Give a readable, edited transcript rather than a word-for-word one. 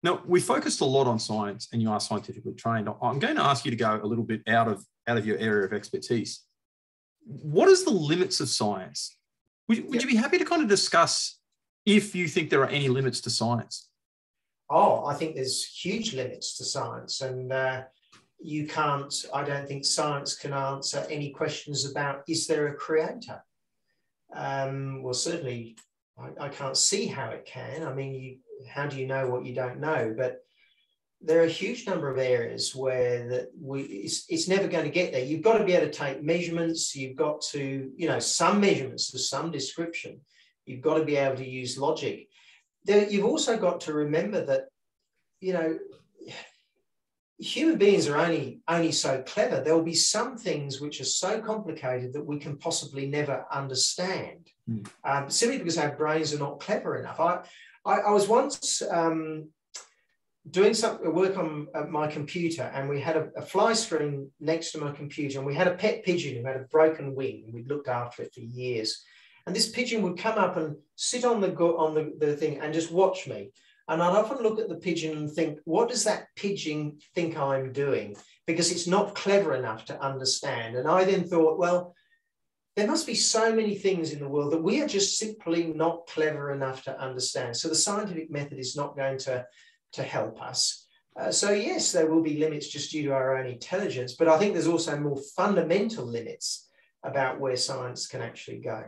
Now, we focused a lot on science and you are scientifically trained. I'm going to ask you to go a little bit out of your area of expertise. What is the limits of science? Would you be happy to kind of discuss if you think there are any limits to science? Oh, I think there's huge limits to science, and you can't, I don't think science can answer any questions about, is there a creator? Well, certainly I can't see how it can. I mean, how do you know what you don't know? But there are a huge number of areas where it's never going to get there. You've got to be able to take measurements. You've got to, some measurements of some description. You've got to be able to use logic. You've also got to remember that, human beings are only so clever. There will be some things which are so complicated that we can possibly never understand, simply because our brains are not clever enough. I was once doing some work on my computer, and we had a fly screen next to my computer, and we had a pet pigeon who had a broken wing, and we'd looked after it for years. And this pigeon would come up and sit on the thing and just watch me. And I'd often look at the pigeon and think, what does that pigeon think I'm doing? Because it's not clever enough to understand. And I then thought, well, there must be so many things in the world that we are just simply not clever enough to understand. So the scientific method is not going to help us. So yes, there will be limits just due to our own intelligence, but I think there's also more fundamental limits about where science can actually go.